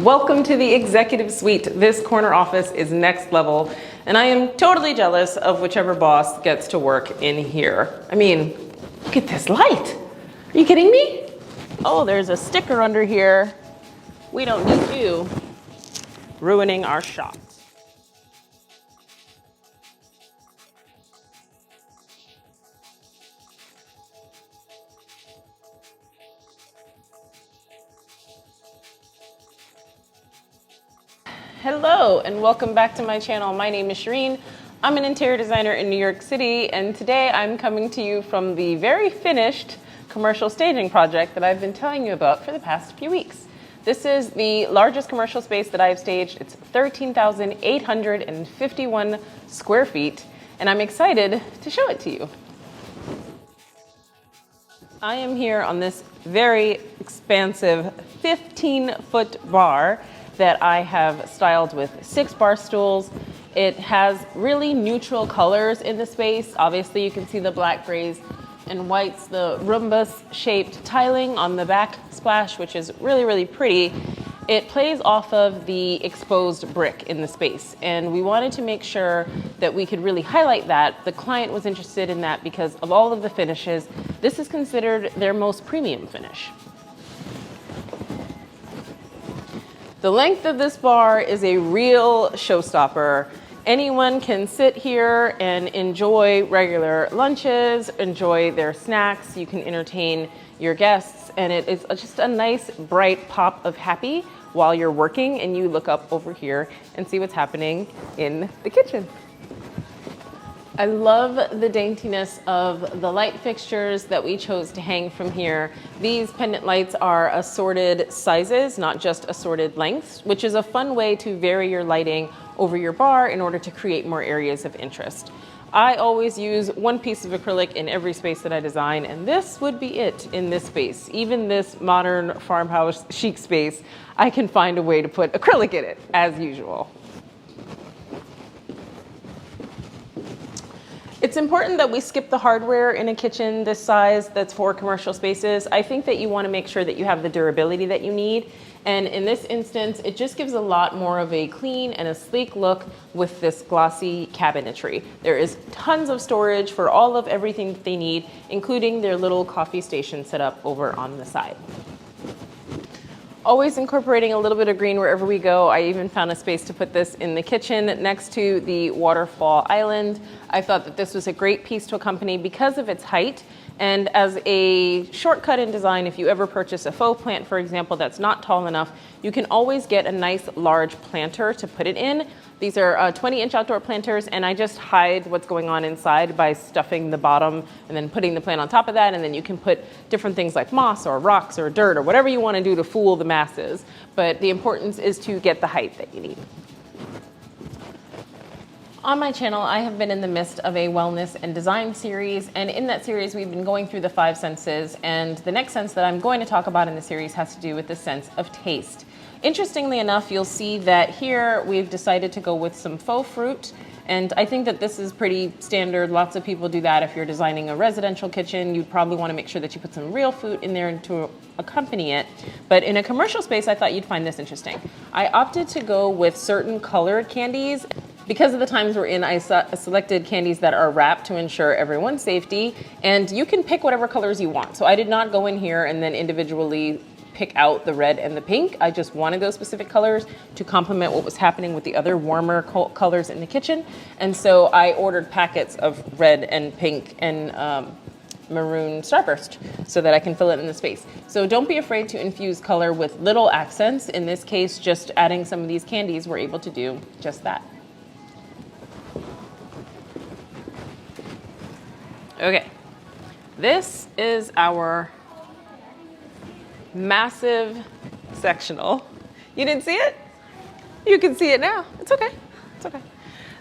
Welcome to the executive suite. This corner office is next level, and I am totally jealous of whichever boss gets to work in here. I mean, look at this light. Are you kidding me? Oh, there's a sticker under here. We don't need you ruining our shop. Hello and welcome back to my channel. My name is Shareen. I'm an interior designer in New York City, and today I'm coming to you from the very finished commercial staging project that I've been telling you about for the past few weeks. This is the largest commercial space that I've staged. It's 13,851 square feet, and I'm excited to show it to you. I am here on this very expansive 15-foot bar that I have styled with 6 bar stools. It has really neutral colors in the space. Obviously you can see the black, grays, and whites, the rhombus shaped tiling on the backsplash, which is really, really pretty. It plays off of the exposed brick in the space, and we wanted to make sure that we could really highlight that. The client was interested in that because of all of the finishes. This is considered their most premium finish. The length of this bar is a real showstopper. Anyone can sit here and enjoy regular lunches, enjoy their snacks. You can entertain your guests, and it is just a nice bright pop of happy while you're working and you look up over here and see what's happening in the kitchen. I love the daintiness of the light fixtures that we chose to hang from here. These pendant lights are assorted sizes, not just assorted lengths, which is a fun way to vary your lighting over your bar in order to create more areas of interest. I always use one piece of acrylic in every space that I design, and this would be it in this space. Even this modern farmhouse chic space, I can find a way to put acrylic in it, as usual. It's important that we skip the hardware in a kitchen this size that's for commercial spaces. I think that you want to make sure that you have the durability that you need. And in this instance, it just gives a lot more of a clean and a sleek look with this glossy cabinetry. There is tons of storage for all of everything that they need, including their little coffee station set up over on the side. Always incorporating a little bit of green wherever we go. I even found a space to put this in the kitchen next to the waterfall island. I thought that this was a great piece to accompany because of its height. And as a shortcut in design, if you ever purchase a faux plant, for example, that's not tall enough, you can always get a nice large planter to put it in. These are 20-inch outdoor planters, and I just hide what's going on inside by stuffing the bottom and then putting the plant on top of that, and then you can put different things like moss or rocks or dirt or whatever you want to do to fool the masses. But the importance is to get the height that you need. On my channel, I have been in the midst of a wellness and design series, and in that series we've been going through the 5 senses, and the next sense that I'm going to talk about in the series has to do with the sense of taste. Interestingly enough, you'll see that here we've decided to go with some faux fruit, and I think that this is pretty standard. Lots of people do that. If you're designing a residential kitchen, you'd probably want to make sure that you put some real fruit in there to accompany it. But in a commercial space, I thought you'd find this interesting. I opted to go with certain colored candies. Because of the times we're in, I selected candies that are wrapped to ensure everyone's safety, and you can pick whatever colors you want. So I did not go in here and then individually pick out the red and the pink. I just wanted those specific colors to complement what was happening with the other warmer colors in the kitchen. And so I ordered packets of red and pink and maroon starburst so that I can fill it in the space. So don't be afraid to infuse color with little accents. In this case, just adding some of these candies, we're able to do just that. Okay, this is our massive sectional. You didn't see it? You can see it now. It's okay. It's okay.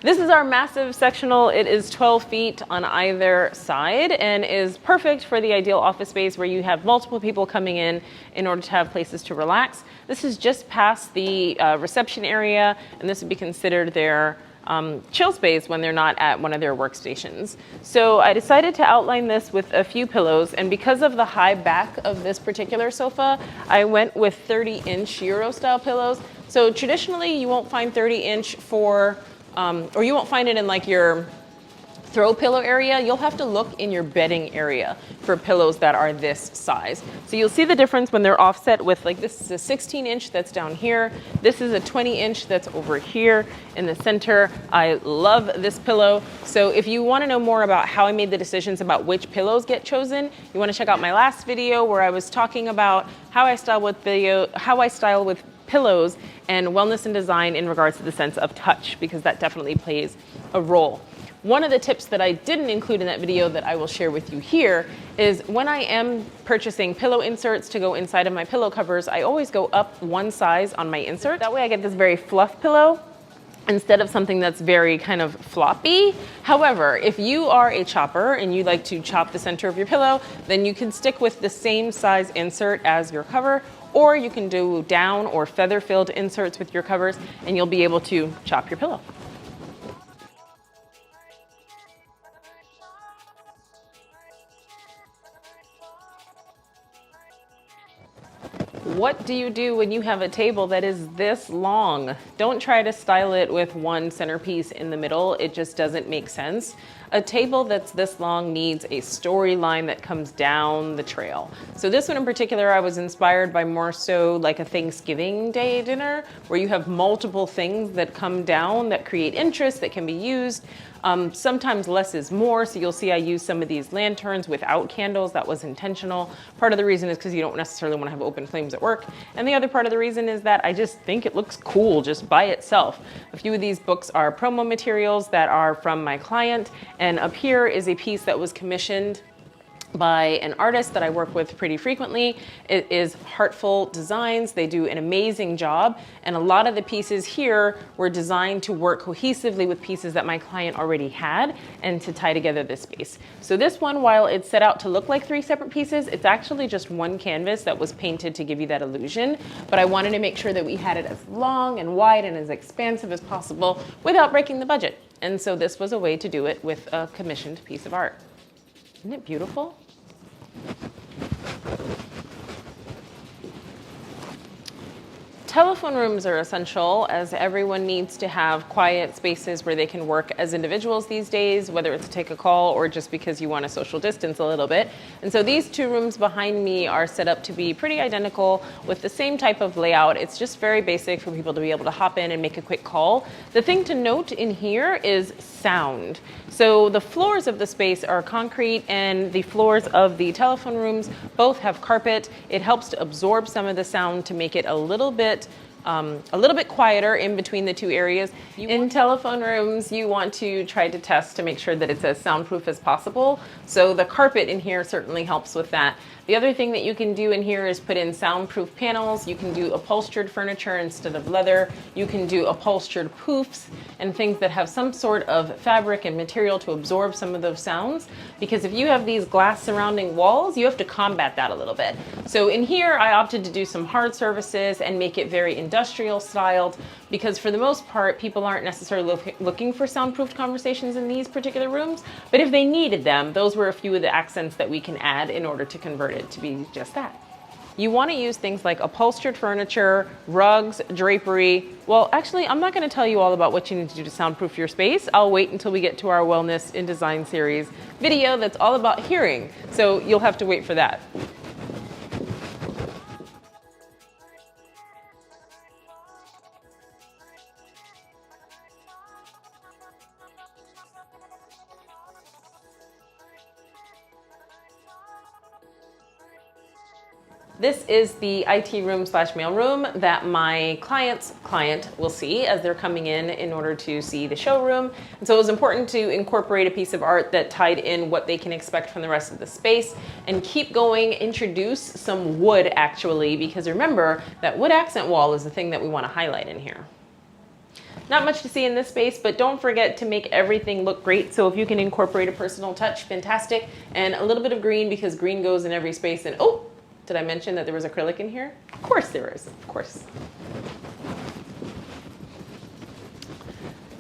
This is our massive sectional. It is 12 feet on either side and is perfect for the ideal office space where you have multiple people coming in order to have places to relax. This is just past the reception area, and this would be considered their chill space when they're not at one of their workstations. So I decided to outline this with a few pillows, and because of the high back of this particular sofa, I went with 30-inch Euro style pillows. So traditionally you won't find 30-inch for, or you won't find it in like your throw pillow area. You'll have to look in your bedding area for pillows that are this size. So you'll see the difference when they're offset with, like, this is a 16-inch that's down here. This is a 20-inch that's over here in the center. I love this pillow. So if you want to know more about how I made the decisions about which pillows get chosen, you want to check out my last video where I was talking about how I style with pillows and wellness and design in regards to the sense of touch, because that definitely plays a role. One of the tips that I didn't include in that video that I will share with you here is when I am purchasing pillow inserts to go inside of my pillow covers, I always go up one size on my insert. That way I get this very fluff pillow instead of something that's very kind of floppy. However, if you are a chopper and you like to chop the center of your pillow, then you can stick with the same size insert as your cover, or you can do down or feather filled inserts with your covers and you'll be able to chop your pillow. What do you do when you have a table that is this long? Don't try to style it with one centerpiece in the middle. It just doesn't make sense. A table that's this long needs a storyline that comes down the trail. So this one in particular, I was inspired by more so like a Thanksgiving Day dinner where you have multiple things that come down that create interest that can be used. Sometimes less is more, so you'll see I use some of these lanterns without candles. That was intentional. Part of the reason is because you don't necessarily want to have open flames at work. And the other part of the reason is that I just think it looks cool just by itself. A few of these books are promo materials that are from my client, and up here is a piece that was commissioned by an artist that I work with pretty frequently. It is HeARTful Designs. They do an amazing job, and a lot of the pieces here were designed to work cohesively with pieces that my client already had and to tie together this space. So this one, while it's set out to look like 3 separate pieces, it's actually just one canvas that was painted to give you that illusion, but I wanted to make sure that we had it as long and wide and as expansive as possible without breaking the budget. And so this was a way to do it with a commissioned piece of art. Isn't it beautiful? Telephone rooms are essential, as everyone needs to have quiet spaces where they can work as individuals these days, whether it's to take a call or just because you want to social distance a little bit. And so these 2 rooms behind me are set up to be pretty identical with the same type of layout. It's just very basic for people to be able to hop in and make a quick call. The thing to note in here is sound. So the floors of the space are concrete, and the floors of the telephone rooms both have carpet. It helps to absorb some of the sound to make it a little bit quieter in between the 2 areas. In telephone rooms, you want to try to test to make sure that it's as soundproof as possible. So the carpet in here certainly helps with that. The other thing that you can do in here is put in soundproof panels. You can do upholstered furniture instead of leather. You can do upholstered poofs and things that have some sort of fabric and material to absorb some of those sounds. Because if you have these glass surrounding walls, you have to combat that a little bit. So in here, I opted to do some hard surfaces and make it very industrial styled, because for the most part, people aren't necessarily looking for soundproofed conversations in these particular rooms. But if they needed them, those were a few of the accents that we can add in order to convert it to be just that. You want to use things like upholstered furniture, rugs, drapery. Well, actually, I'm not going to tell you all about what you need to do to soundproof your space. I'll wait until we get to our Wellness in Design series video that's all about hearing. So you'll have to wait for that. This is the IT room / mail room that my client's client will see as they're coming in order to see the showroom. And so it was important to incorporate a piece of art that tied in what they can expect from the rest of the space and keep going, introduce some wood actually, because remember that wood accent wall is the thing that we want to highlight in here. Not much to see in this space, but don't forget to make everything look great. So if you can incorporate a personal touch, fantastic. And a little bit of green, because green goes in every space. And oh, did I mention that there was acrylic in here? Of course there is, of course.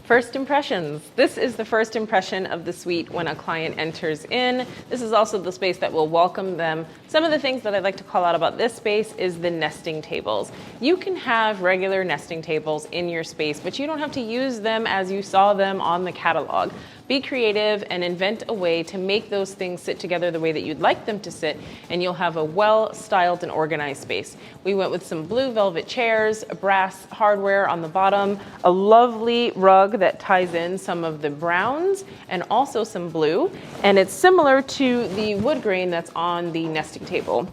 First impressions. This is the first impression of the suite when a client enters in. This is also the space that will welcome them. Some of the things that I'd like to call out about this space is the nesting tables. You can have regular nesting tables in your space, but you don't have to use them as you saw them on the catalog. Be creative and invent a way to make those things sit together the way that you'd like them to sit, and you'll have a well-styled and organized space. We went with some blue velvet chairs, brass hardware on the bottom, a lovely rug that ties in some of the browns, and also some blue. And it's similar to the wood grain that's on the nesting table.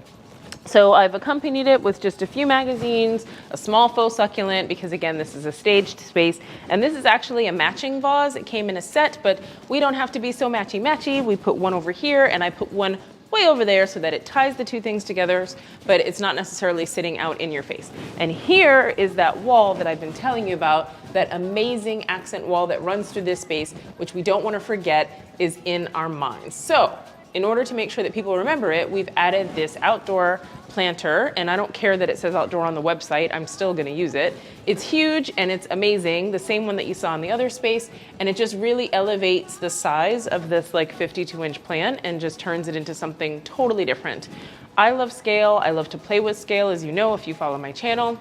So I've accompanied it with just a few magazines, a small faux succulent, because again, this is a staged space. And this is actually a matching vase. It came in a set, but we don't have to be so matchy-matchy. We put one over here, and I put one way over there so that it ties the two things together, but it's not necessarily sitting out in your face. And here is that wall that I've been telling you about, that amazing accent wall that runs through this space, which we don't want to forget is in our minds. So in order to make sure that people remember it, we've added this outdoor planter, and I don't care that it says outdoor on the website, I'm still gonna use it. It's huge and it's amazing, the same one that you saw in the other space, and it just really elevates the size of this like 52-inch plant and just turns it into something totally different. I love scale, I love to play with scale, as you know if you follow my channel,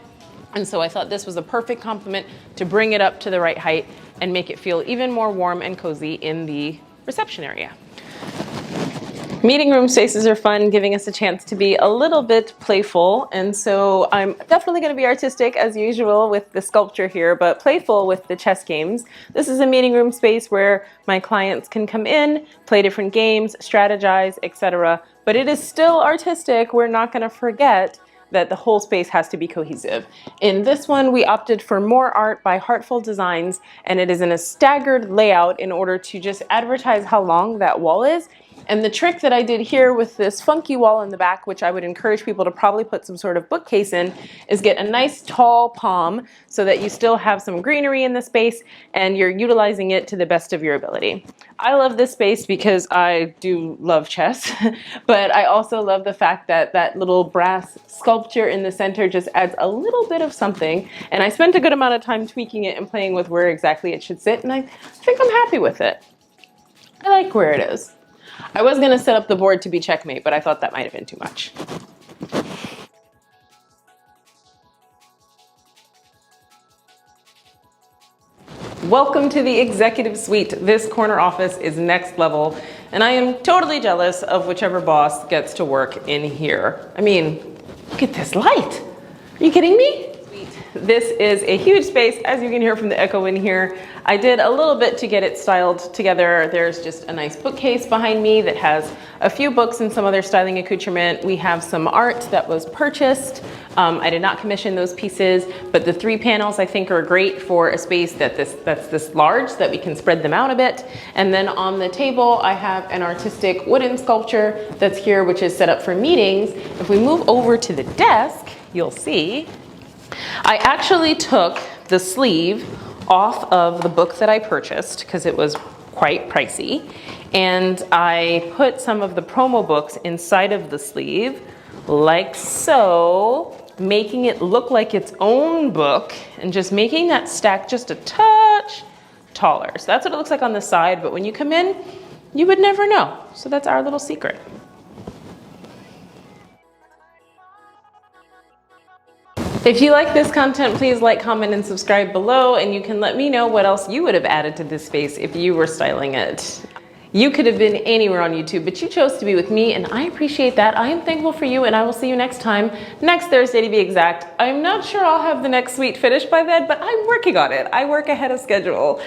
and so I thought this was a perfect complement to bring it up to the right height and make it feel even more warm and cozy in the reception area. Meeting room spaces are fun, giving us a chance to be a little bit playful, and so I'm definitely going to be artistic as usual with the sculpture here, but playful with the chess games. This is a meeting room space where my clients can come in, play different games, strategize, etc. But it is still artistic. We're not going to forget that the whole space has to be cohesive. In this one, we opted for more art by HeARTful Designs, and it is in a staggered layout in order to just advertise how long that wall is. And the trick that I did here with this funky wall in the back, which I would encourage people to probably put some sort of bookcase in, is get a nice tall palm so that you still have some greenery in the space and you're utilizing it to the best of your ability. I love this space because I do love chess, but I also love the fact that that little brass sculpture in the center just adds a little bit of something. And I spent a good amount of time tweaking it and playing with where exactly it should sit, and I think I'm happy with it. I like where it is. I was going to set up the board to be checkmate, but I thought that might have been too much. Welcome to the executive suite. This corner office is next level, and I am totally jealous of whichever boss gets to work in here. I mean, look at this light. Are you kidding me? This is a huge space, as you can hear from the echo in here. I did a little bit to get it styled together. There's just a nice bookcase behind me that has a few books and some other styling accoutrement. We have some art that was purchased. I did not commission those pieces, but the 3 panels I think are great for a space that's this large, so that we can spread them out a bit. And then on the table, I have an artistic wooden sculpture that's here, which is set up for meetings. If we move over to the desk, you'll see I actually took the sleeve off of the book that I purchased because it was quite pricey, and I put some of the promo books inside of the sleeve like so, making it look like its own book and just making that stack just a touch taller. So that's what it looks like on the side, but when you come in, you would never know. So that's our little secret. If you like this content, please like, comment, and subscribe below, and you can let me know what else you would have added to this space if you were styling it. You could have been anywhere on YouTube, but you chose to be with me, and I appreciate that. I am thankful for you, and I will see you next time, next Thursday to be exact. I'm not sure I'll have the next suite finished by then, but I'm working on it. I work ahead of schedule.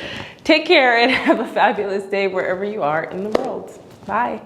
Take care and have a fabulous day wherever you are in the world. Bye.